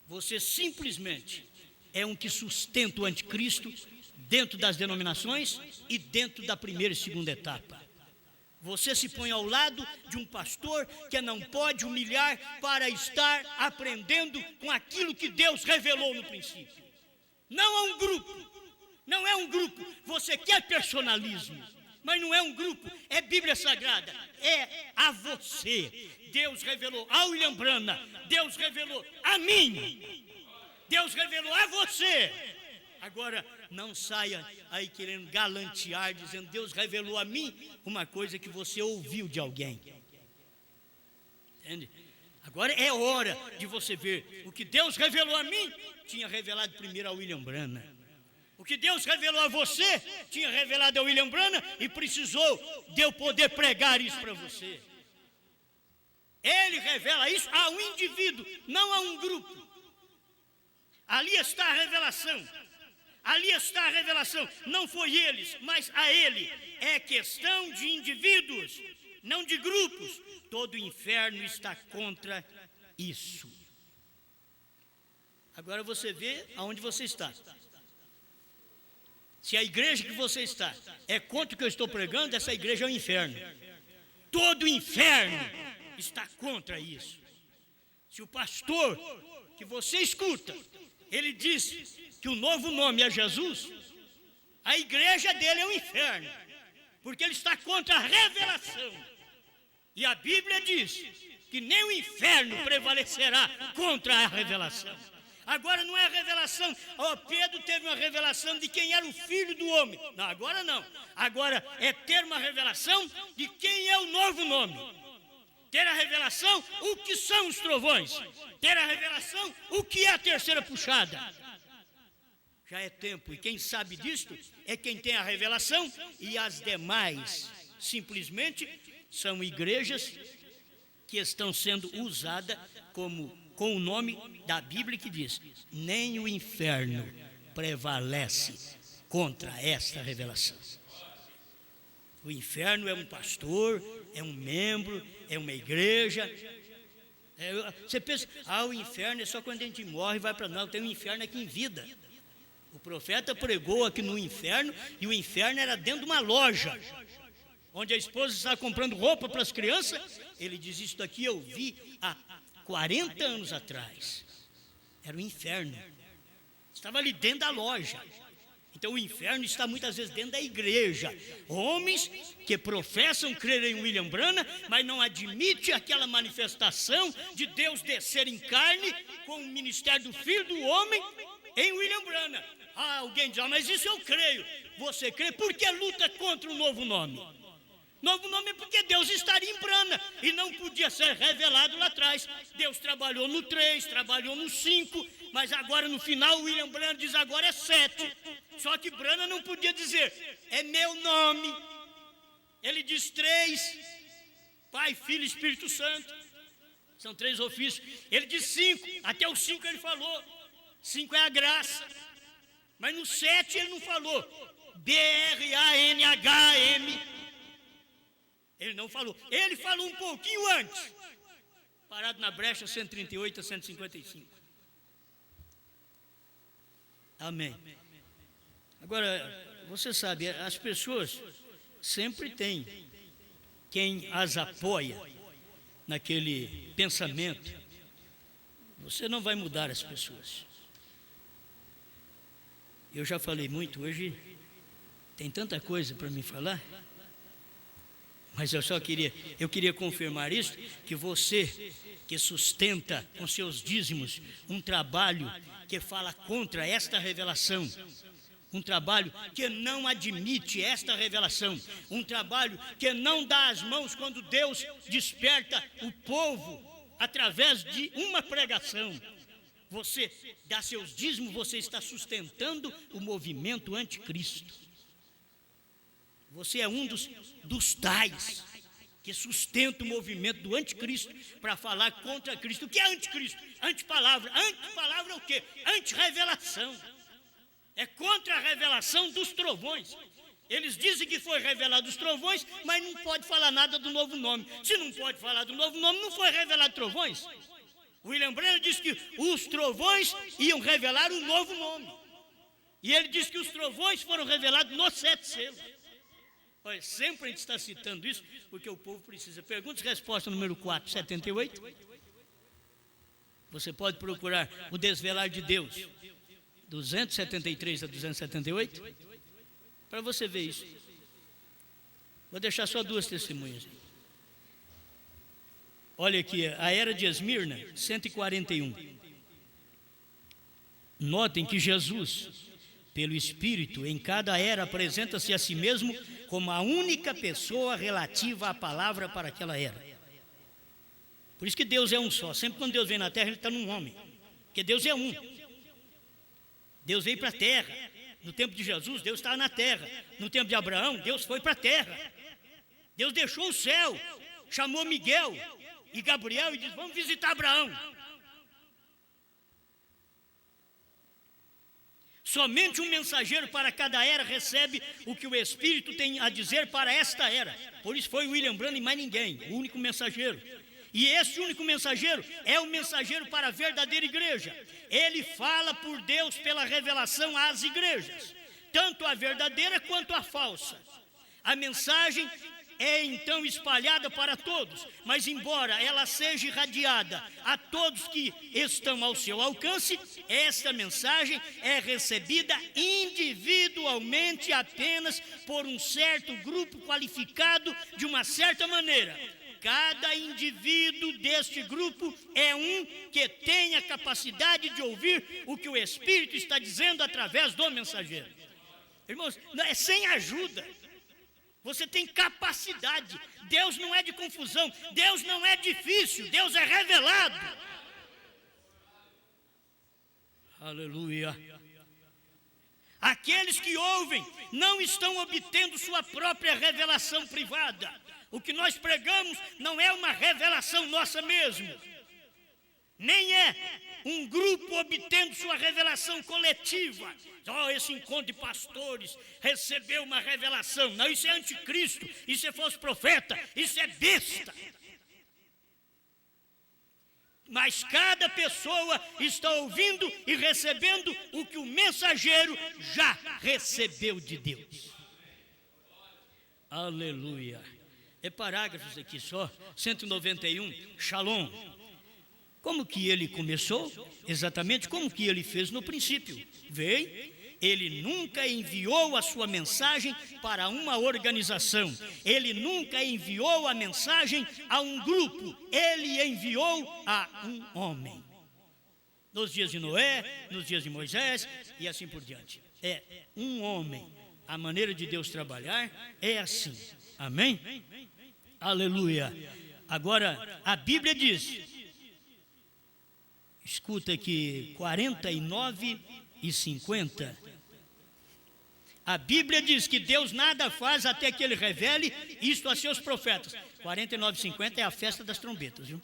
Speaker 3: você simplesmente é um que sustenta o anticristo dentro das denominações e dentro da primeira e segunda etapa. Você se põe ao lado de um pastor que não pode humilhar para estar aprendendo com aquilo que Deus revelou no princípio. Não é um grupo, não é um grupo. Você quer personalismo, mas não é um grupo, é Bíblia Sagrada, é a você. Deus revelou a William Branham, Deus revelou a mim, Deus revelou a você. Agora, não saia aí querendo galantear, dizendo, Deus revelou a mim uma coisa que você ouviu de alguém. Entende? Agora é hora de você ver, o que Deus revelou a mim, tinha revelado primeiro a William Branham. O que Deus revelou a você, tinha revelado a William Branham e precisou de eu poder pregar isso para você. Ele revela isso a um indivíduo, não a um grupo. Ali está a revelação. Ali está a revelação. Não foi eles, mas a ele. É questão de indivíduos, não de grupos. Todo o inferno está contra isso. Agora você vê aonde você está. Se a igreja que você está é contra o que eu estou pregando, essa igreja é o inferno. Todo o inferno está contra isso. Se o pastor que você escuta, ele diz que o novo nome é Jesus, a igreja dele é o inferno, porque ele está contra a revelação. E a Bíblia diz que nem o inferno prevalecerá contra a revelação. Agora não é a revelação, Pedro teve uma revelação de quem era o filho do homem. Não, agora não. Agora é ter uma revelação de quem é o novo nome. Ter a revelação, o que são os trovões. Ter a revelação, o que é a terceira puxada. Já é tempo, e quem sabe disto é quem tem a revelação, e as demais simplesmente são igrejas que estão sendo usadas com o nome da Bíblia que diz, nem o inferno prevalece contra esta revelação. O inferno é um pastor, é um membro, é uma igreja. Você pensa, o inferno é só quando a gente morre e vai para nós. Tem um inferno aqui em vida. O profeta pregou aqui no inferno, e o inferno era dentro de uma loja, onde a esposa estava comprando roupa para as crianças. Ele diz, isso daqui eu vi há 40 anos atrás. Era o inferno. Estava ali dentro da loja. Então o inferno está muitas vezes dentro da igreja. Homens que professam crer em William Branham, mas não admitem aquela manifestação de Deus descer em carne com o ministério do Filho do Homem em William Branham. Alguém diz, mas isso eu creio. Você crê porque luta contra o novo nome. Novo nome é porque Deus estaria em Branham e não podia ser revelado lá atrás. Deus trabalhou no 3, trabalhou no 5, mas agora no final o William Branham diz agora é 7. Só que Branham não podia dizer, é meu nome. Ele diz 3, Pai, Filho e Espírito Santo. São 3 ofícios. Ele diz 5, até o 5 ele falou. 5 é a graça. Mas no 7 ele não falou. B-R-A-N-H-M. Ele não falou. Ele falou um pouquinho antes. Parado na brecha 138 a 155. Amém. Agora, você sabe, as pessoas sempre têm quem as apoia naquele pensamento. Você não vai mudar as pessoas. Eu já falei muito hoje, tem tanta coisa para me falar, mas eu queria confirmar isso, que você que sustenta com seus dízimos um trabalho que fala contra esta revelação, um trabalho que não admite esta revelação, um trabalho que não dá as mãos quando Deus desperta o povo através de uma pregação. Você dá seus dízimos, você está sustentando o movimento anticristo. Você é um dos tais que sustenta o movimento do anticristo para falar contra Cristo. O que é anticristo? Antipalavra. Antipalavra é o quê? Antirrevelação. É contra a revelação dos trovões. Eles dizem que foi revelado os trovões, mas não pode falar nada do novo nome. Se não pode falar do novo nome, não foi revelado trovões. William Branham disse que os trovões iam revelar o novo nome. E ele disse que os trovões foram revelados nos 7 selos. Olha, sempre a gente está citando isso, porque o povo precisa. Perguntas e resposta número 478. Você pode procurar o Desvelar de Deus, 273 a 278, para você ver isso. Vou deixar só 2 testemunhas. Olha aqui, a Era de Esmirna, 141. Notem que Jesus, pelo Espírito, em cada era apresenta-se a si mesmo como a única pessoa relativa à palavra para aquela era. Por isso que Deus é um só. Sempre quando Deus vem na terra, Ele está num homem. Porque Deus é um. Deus veio para a terra. No tempo de Jesus, Deus estava na terra. No tempo de Abraão, Deus foi para a terra. Deus deixou o céu, chamou Miguel e Gabriel e disse: vamos visitar Abraão. Somente um mensageiro para cada era recebe o que o Espírito tem a dizer para esta era. Por isso foi William Branham e mais ninguém, o único mensageiro. E esse único mensageiro é o mensageiro para a verdadeira igreja. Ele fala por Deus pela revelação às igrejas, tanto a verdadeira quanto a falsa. A mensagem é então espalhada para todos, mas embora ela seja irradiada a todos que estão ao seu alcance, esta mensagem é recebida individualmente apenas por um certo grupo qualificado de uma certa maneira. Cada indivíduo deste grupo é um que tem a capacidade de ouvir o que o Espírito está dizendo através do mensageiro. Irmãos, é sem ajuda. Você tem capacidade. Deus não é de confusão. Deus não é difícil. Deus é revelado. Aleluia. Aqueles que ouvem não estão obtendo sua própria revelação privada. O que nós pregamos não é uma revelação nossa mesmo. Nem é um grupo obtendo sua revelação coletiva. Esse encontro de pastores recebeu uma revelação. Não, isso é anticristo, isso é falso profeta, isso é besta. Mas cada pessoa está ouvindo e recebendo o que o mensageiro já recebeu de Deus. Aleluia. É parágrafos aqui só, 191, Shalom. Como que ele começou? Exatamente como que ele fez no princípio. Veio, ele nunca enviou a sua mensagem para uma organização. Ele nunca enviou a mensagem a um grupo. Ele enviou a um homem. Nos dias de Noé, nos dias de Moisés e assim por diante. É um homem. A maneira de Deus trabalhar é assim. Amém? Aleluia. Agora, a Bíblia diz, escuta aqui, 49 e 50. A Bíblia diz que Deus nada faz até que Ele revele isto a seus profetas. 49 e 50 é a festa das trombetas, viu?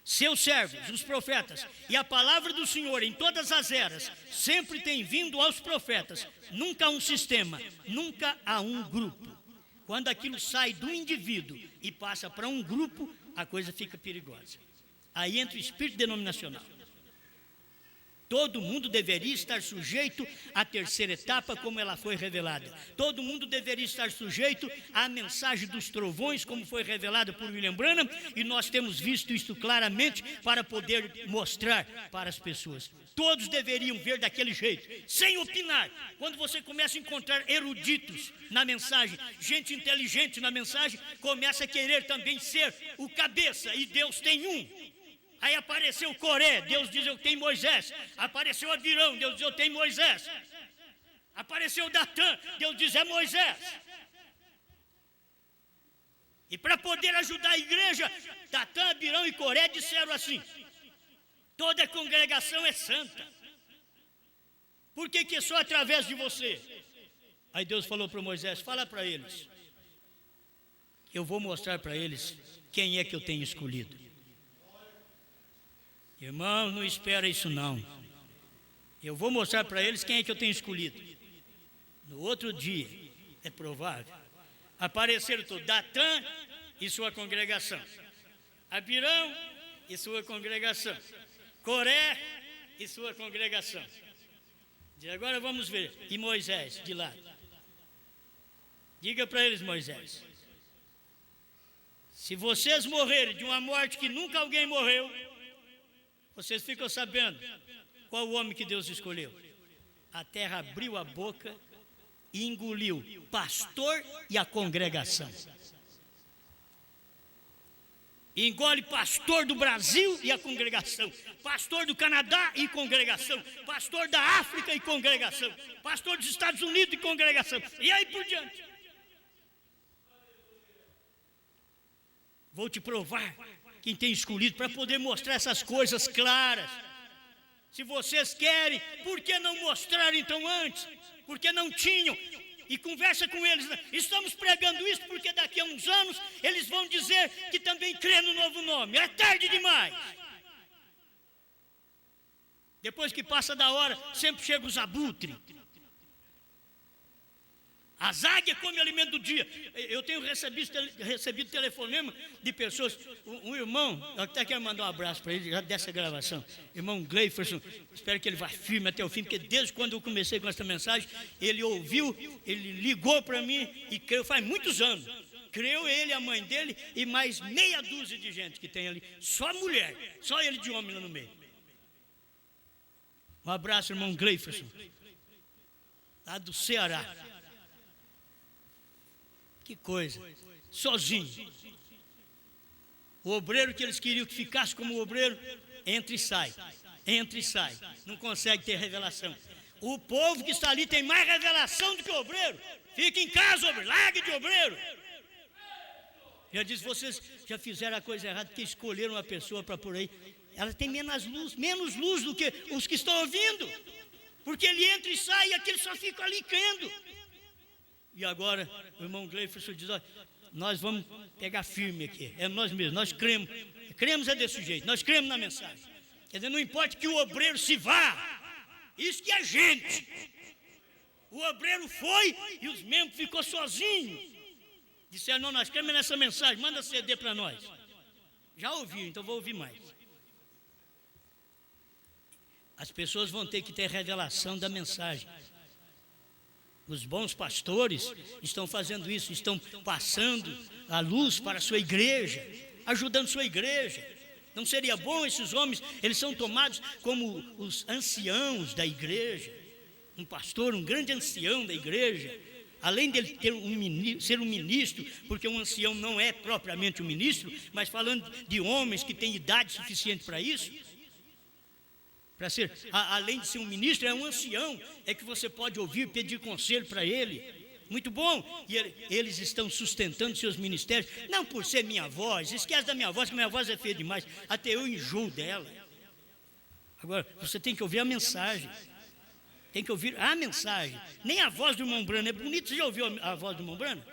Speaker 3: Seus servos, os profetas, e a palavra do Senhor em todas as eras sempre tem vindo aos profetas. Nunca há um sistema, nunca há um grupo. Quando aquilo sai do indivíduo e passa para um grupo, a coisa fica perigosa. Aí entra o espírito denominacional. Todo mundo deveria estar sujeito à terceira etapa, como ela foi revelada. Todo mundo deveria estar sujeito à mensagem dos trovões, como foi revelada por William Branham, e nós temos visto isso claramente para poder mostrar para as pessoas. Todos deveriam ver daquele jeito, sem opinar. Quando você começa a encontrar eruditos na mensagem, gente inteligente na mensagem, começa a querer também ser o cabeça, e Deus tem um. Aí apareceu Coré, Deus diz eu tenho Moisés. Apareceu Abirão, Deus diz eu tenho Moisés. Apareceu Datã, Deus diz, é Moisés. E para poder ajudar a igreja, Datã, Abirão e Coré disseram assim: toda a congregação é santa. Por que é só através de você? Aí Deus falou para Moisés, fala para eles, eu vou mostrar para eles quem é que eu tenho escolhido. Irmãos, não espera isso não. Eu vou mostrar para eles quem é que eu tenho escolhido. No outro dia, é provável, apareceram todos, Datã e sua congregação, Abirão e sua congregação, Coré e sua congregação. E agora vamos ver, e Moisés de lado. Diga para eles, Moisés, se vocês morrerem de uma morte que nunca alguém morreu, vocês ficam sabendo qual o homem que Deus escolheu. A terra abriu a boca e engoliu o pastor e a congregação. Engole pastor do Brasil e a congregação, pastor do Canadá e congregação, pastor da África e congregação, pastor dos Estados Unidos e congregação, e aí por diante. Vou te provar quem tem escolhido para poder mostrar essas coisas claras. Se vocês querem, por que não mostrar então antes? Porque não tinham. E conversa com eles, estamos pregando isso porque daqui a uns anos eles vão dizer que também crê no novo nome. É tarde demais. Depois que passa da hora, sempre chega os abutres. As águias comem alimento do dia. Eu tenho recebido telefonema de pessoas. Um irmão, eu até quero mandar um abraço para ele, já dessa gravação. Irmão Gleiferson, espero que ele vá firme até o fim, porque desde quando eu comecei com essa mensagem, ele ouviu, ele ligou para mim e creu faz muitos anos. Creu ele, a mãe dele e mais meia dúzia de gente que tem ali. Só mulher, só ele de homem lá no meio. Um abraço, irmão Gleiferson, lá do Ceará. Que coisa, sozinho. O obreiro que eles queriam que ficasse como obreiro, entra e sai, não consegue ter revelação. O povo que está ali tem mais revelação do que o obreiro. Fica em casa, obreiro, largue de obreiro. Já disse, vocês já fizeram a coisa errada, porque escolheram uma pessoa para por aí. Ela tem menos luz do que os que estão ouvindo, porque ele entra e sai e aquele só fica ali crendo. E agora o irmão Gleiferson diz, olha, nós vamos pegar firme aqui, é nós mesmos, nós cremos é desse jeito, nós cremos na mensagem. Quer dizer, não importa que o obreiro se vá, isso que é gente. O obreiro foi e os membros ficou sozinhos. Disseram, não, nós cremos nessa mensagem, manda CD para nós. Já ouviu, então vou ouvir mais. As pessoas vão ter que ter revelação da mensagem. Os bons pastores estão fazendo isso, estão passando a luz para a sua igreja, ajudando sua igreja. Não seria bom esses homens, eles são tomados como os anciãos da igreja. Um pastor, um grande ancião da igreja, além dele ter ser um ministro, porque um ancião não é propriamente um ministro, mas falando de homens que têm idade suficiente para isso, para ser, além de ser um ministro, é um ancião, é que você pode ouvir, pedir conselho para ele. Muito bom, e eles estão sustentando seus ministérios, não por ser minha voz, esquece da minha voz, que minha voz é feia demais, até eu enjoo dela. Agora, você tem que ouvir a mensagem, tem que ouvir a mensagem, nem a voz do irmão Brano é bonita. Você já ouviu a voz do irmão Brano?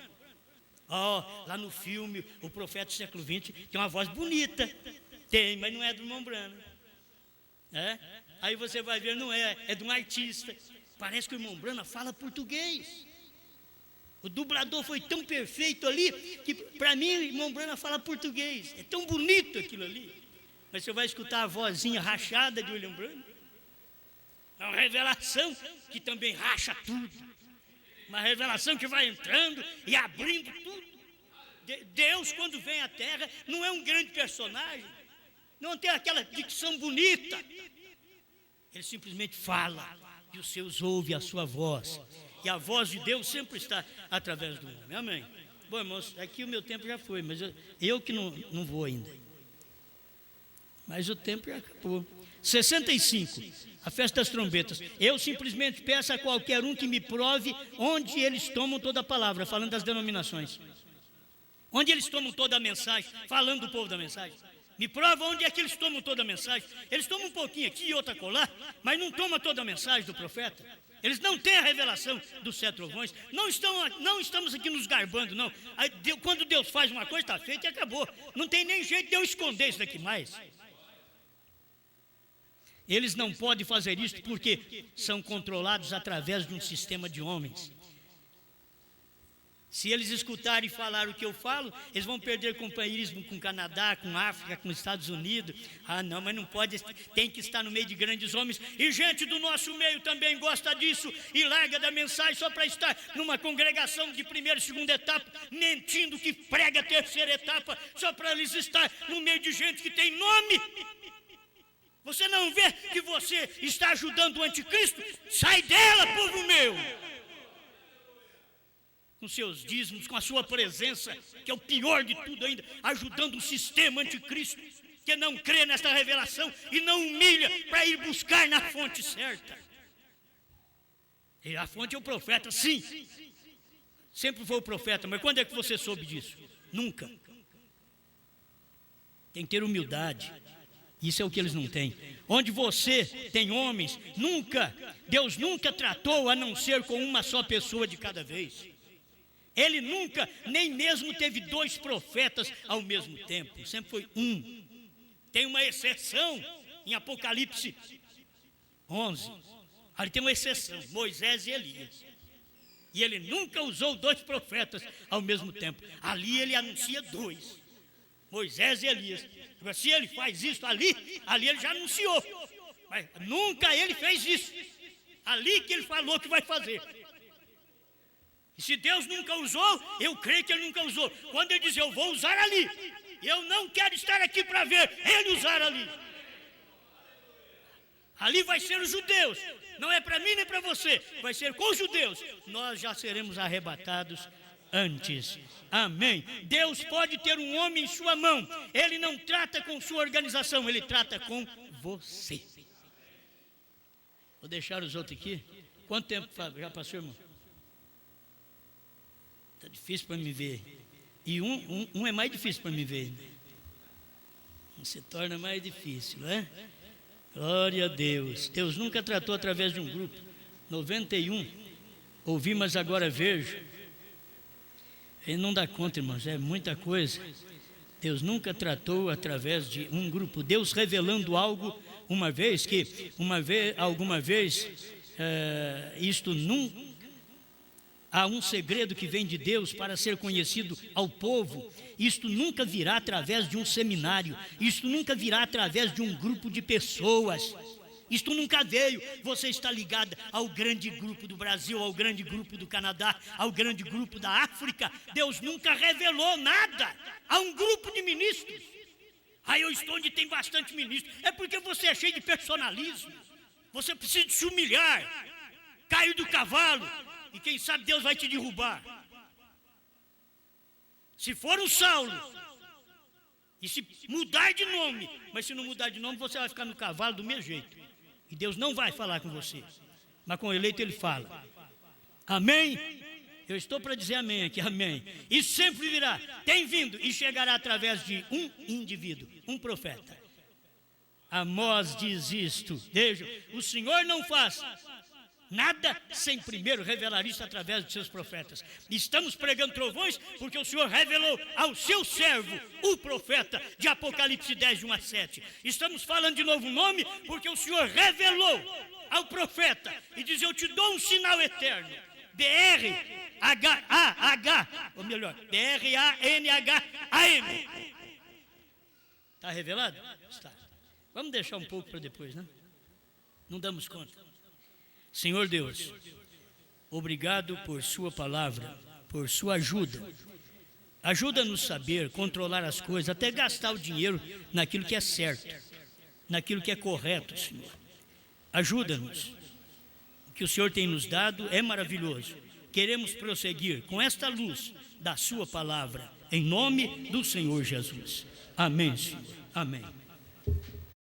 Speaker 3: Lá no filme, O Profeta do Século XX, tem uma voz bonita, tem, mas não é do irmão Brano. Aí você vai ver, não é de um artista. Parece que o irmão Brana fala português. O dublador foi tão perfeito ali que para mim o irmão Brana fala português. É tão bonito aquilo ali. Mas você vai escutar a vozinha rachada de William Branham. É uma revelação que também racha tudo. Uma revelação que vai entrando e abrindo tudo. Deus, quando vem à terra, não é um grande personagem. Não tem aquela dicção bonita. Ele simplesmente fala e os seus ouvem a sua voz. E a voz de Deus sempre está através do homem. Amém? Bom, irmãos, aqui o meu tempo já foi, mas eu que não vou ainda. Mas o tempo já acabou. 65, a festa das trombetas. Eu simplesmente peço a qualquer um que me prove onde eles tomam toda a palavra, falando das denominações. Onde eles tomam toda a mensagem, falando do povo da mensagem. Me prova onde é que eles tomam toda a mensagem. Eles tomam um pouquinho aqui e outro acolá, mas não tomam toda a mensagem do profeta. Eles não têm a revelação dos 7 trovões. Não estamos aqui nos garbando, não. Quando Deus faz uma coisa, está feita e acabou. Não tem nem jeito de eu esconder isso daqui mais. Eles não podem fazer isso porque são controlados através de um sistema de homens. Se eles escutarem falar o que eu falo, eles vão perder companheirismo com o Canadá, com a África, com os Estados Unidos. Ah, não, mas não pode, tem que estar no meio de grandes homens. E gente do nosso meio também gosta disso e larga da mensagem só para estar numa congregação de primeira e segunda etapa, mentindo que prega a terceira etapa, só para eles estar no meio de gente que tem nome. Você não vê que você está ajudando o anticristo? Sai dela, povo meu! Com seus dízimos, com a sua presença, que é o pior de tudo ainda, ajudando o sistema anticristo, que não crê nesta revelação e não humilha para ir buscar na fonte certa. E a fonte é o profeta, sim. Sempre foi o profeta, mas quando é que você soube disso? Nunca. Tem que ter humildade. Isso é o que eles não têm. Onde você tem homens, Deus nunca tratou a não ser com uma só pessoa de cada vez. Ele nunca, nem mesmo teve 2 profetas ao mesmo tempo. Sempre foi um. Tem uma exceção em Apocalipse 11. Ali tem uma exceção, Moisés e Elias. E ele nunca usou 2 profetas ao mesmo tempo. Ali ele anuncia 2. Moisés e Elias. Se ele faz isso ali ele já anunciou. Mas nunca ele fez isso. Ali que ele falou que vai fazer. E se Deus nunca usou, eu creio que ele nunca usou. Quando ele diz, eu vou usar ali, eu não quero estar aqui para ver ele usar ali. Ali vai ser os judeus. Não é para mim nem para você. Vai ser com os judeus. Nós já seremos arrebatados antes. Amém. Deus pode ter um homem em sua mão. Ele não trata com sua organização, ele trata com você. Vou deixar os outros aqui. Quanto tempo já passou, irmão? Está difícil para me ver. E um é mais difícil para me ver. Um se torna mais difícil, né? Glória a Deus. Deus nunca tratou através de um grupo. 91. Ouvi, mas agora vejo. Ele não dá conta, irmãos, é muita coisa. Deus nunca tratou através de um grupo. Deus revelando algo alguma vez, isto nunca. Há um segredo que vem de Deus para ser conhecido ao povo. Isto nunca virá através de um seminário. Isto nunca virá através de um grupo de pessoas. Isto nunca veio. Você está ligado ao grande grupo do Brasil, ao grande grupo do Canadá, ao grande grupo da África. Deus nunca revelou nada a um grupo de ministros. Eu estou onde tem bastante ministros. É porque você é cheio de personalismo. Você precisa se humilhar, cair do cavalo. E quem sabe Deus vai te derrubar. Se for o Saulo, e se mudar de nome, mas se não mudar de nome, você vai ficar no cavalo do mesmo jeito. E Deus não vai falar com você. Mas com o eleito ele fala. Amém? Eu estou para dizer amém aqui, amém. E sempre virá, tem vindo e chegará através de um indivíduo, um profeta. Amós diz isto. Veja, o Senhor não faz nada sem primeiro revelar isso através de seus profetas. Estamos pregando trovões porque o Senhor revelou ao seu servo, o profeta, de Apocalipse 10, de 1 a 7. Estamos falando de novo nome porque o Senhor revelou ao profeta e diz, eu te dou um sinal eterno. B-R-A-H-A-H, ou melhor, B-R-A-N-H-A-M. Está revelado? Está. Vamos deixar um pouco para depois, né? Não damos conta. Senhor Deus, obrigado por sua palavra, por sua ajuda. Ajuda-nos a saber, controlar as coisas, até gastar o dinheiro naquilo que é certo, naquilo que é correto, Senhor. Ajuda-nos. O que o Senhor tem nos dado é maravilhoso. Queremos prosseguir com esta luz da sua palavra, em nome do Senhor Jesus. Amém, Senhor. Amém.